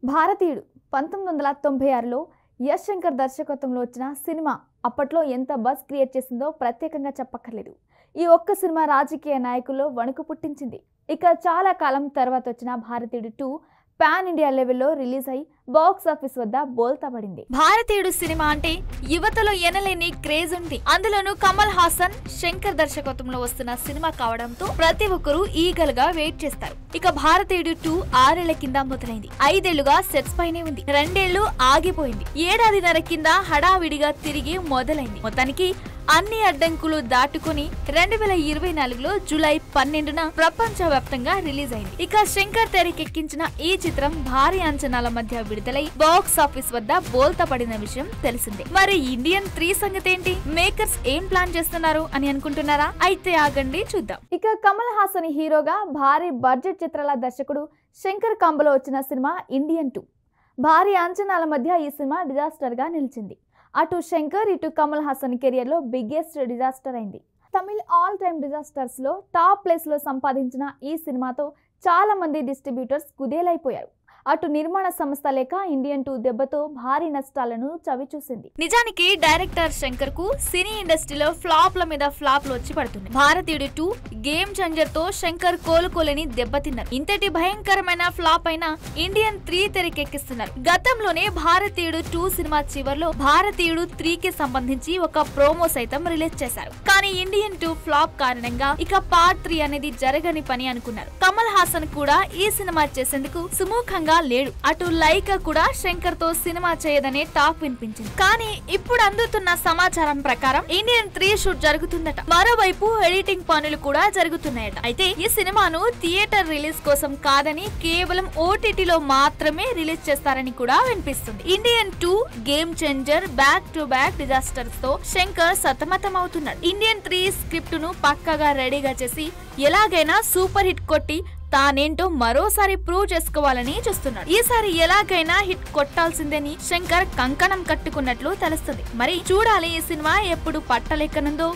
భారతీయుడు 1996లో యశ్ శంకర్ దర్శకత్వంలో వచ్చిన సినిమా అప్పట్లో ఎంత బజ్ క్రియేట్ చేసిందో ప్రత్యేకంగా చెప్పక్కర్లేదు. ఈ ఒక్క సినిమా రాజకీయ నాయకుల్లో వణుకు పుట్టించింది. ఇక చాలా కాలం తర్వాత వచ్చిన భారతీయుడు 2 పాన్ ఇండియా లెవెల్లో రిలీజ్ అయి బాక్స్ ఆఫీస్ వద్ద బోల్తా పడింది. భారతీయుడు సినిమా అంటే యువతలో ఎనలేని క్రేజ్ ఉంది. అందులోనూ కమల్ హాసన్, శంకర్ దర్శకత్వంలో వస్తున్న సినిమా కావడంతో ప్రతి ఒక్కరూ ఈగల్ గా వెయిట్ చేస్తారు. ఇక భారతీయుడు 2 6 ఏళ్ల కింద మొదలైంది. 5 ఏళ్లుగా సెట్స్ పైనే ఉంది. 2 ఏళ్లు ఆగిపోయింది. ఏడాదిన్నర కింద హడావిడిగా తిరిగి మొదలైంది. మొత్తానికి అన్ని అడ్డంకులు దాటుకుని 2024లో జూలై 12న ప్రపంచ వ్యాప్తంగా రిలీజ్ అయింది. ఇక శంకర్ తెరకెక్కించిన ఈ చిత్రం భారీ అంచనాల మధ్య విడుదలై బాక్స్ ఆఫీస్ వద్ద బోల్తా పడిన విషయం తెలిసిందే. మరి ఇండియన్ 3 సంగతి ఏంటి? మేకర్స్ ఏం ప్లాన్ చేస్తున్నారు అని అనుకుంటున్నారా? అయితే ఆగండి చూద్దాం. ఇక కమల్ హాసన్ హీరోగా భారీ బడ్జెట్ చిత్రాల దర్శకుడు శంకర్ కాంబోలో వచ్చిన సినిమా ఇండియన్ 2 భారీ అంచనాల మధ్య ఈ సినిమా డిజాస్టర్ గా నిలిచింది. అటు శంకర్ ఇటు కమల్ హాసన్ కెరియర్ లో బిగ్గెస్ట్ డిజాస్టర్ అయింది. తమిళ్ ఆల్ టైమ్ డిజాస్టర్స్ లో టాప్ ప్లేస్ లో సంపాదించిన ఈ సినిమాతో చాలా మంది డిస్ట్రిబ్యూటర్స్ కుదేలైపోయారు. అటు నిర్మాణ సంస్థ లేక ఇండియన్ 2 దెబ్బతో భారీ నష్టాలను చవిచూసింది. నిజానికి డైరెక్టర్ శంకర్ కు సినీ ఇండస్ట్రీలో ఫ్లాప్ల మీద ఫ్లాప్లు వచ్చి పడుతుంది. భారతీయుడు 2 గేమ్ చేంజర్ తో శంకర్ కోలుకోలేని దెబ్బతిన్నారు. ఇంతటి భయంకరమైన ఫ్లాప్ అయిన ఇండియన్ 3 తెరకెక్కిస్తున్నారు. గతంలోనే భారతీయుడు 2 సినిమా చివర్లో భారతీయుడు 3 కి సంబంధించి ఒక ప్రోమో సైతం రిలీజ్ చేశారు. కానీ ఇండియన్ 2 ఫ్లాప్ కారణంగా ఇక పార్ట్ 3 అనేది జరగని పని అనుకున్నారు. కమల్ హాసన్ కూడా ఈ సినిమా చేసేందుకు సుముఖంగా లేడు. అటు లైకా కూడా శంకర్ తో సినిమా చేయదనే టాక్ వినిపించింది. కానీ ఇప్పుడు అందుతున్న సమాచారం ప్రకారం ఇండియన్ 3 షూట్ జరుగుతుందట. మరోవైపు ఎడిటింగ్ పనులు కూడా జరుగుతున్నాయట. అయితే ఈ సినిమాను థియేటర్ రిలీజ్ కోసం కాదని కేవలం ఓటీటీలో మాత్రమే రిలీజ్ చేస్తారని కూడా వినిపిస్తుంది. Indian 2 game changer back to back disasters తో శంకర్ సతమతం అవుతున్నాడు. ఇండియన్ 3 స్క్రిప్ట్ ను పక్కగా రెడీగా చేసి ఎలాగైనా సూపర్ హిట్ కొట్టి తానేంటో మరోసారి ప్రూవ్ చేసుకోవాలని చూస్తున్నాడు. ఈసారి ఎలాగైనా హిట్ కొట్టాల్సిందని శంకర్ కంకణం కట్టుకున్నట్లు తెలుస్తుంది. మరి చూడాలి ఈ సినిమా ఎప్పుడు పట్టలెక్కనుందో.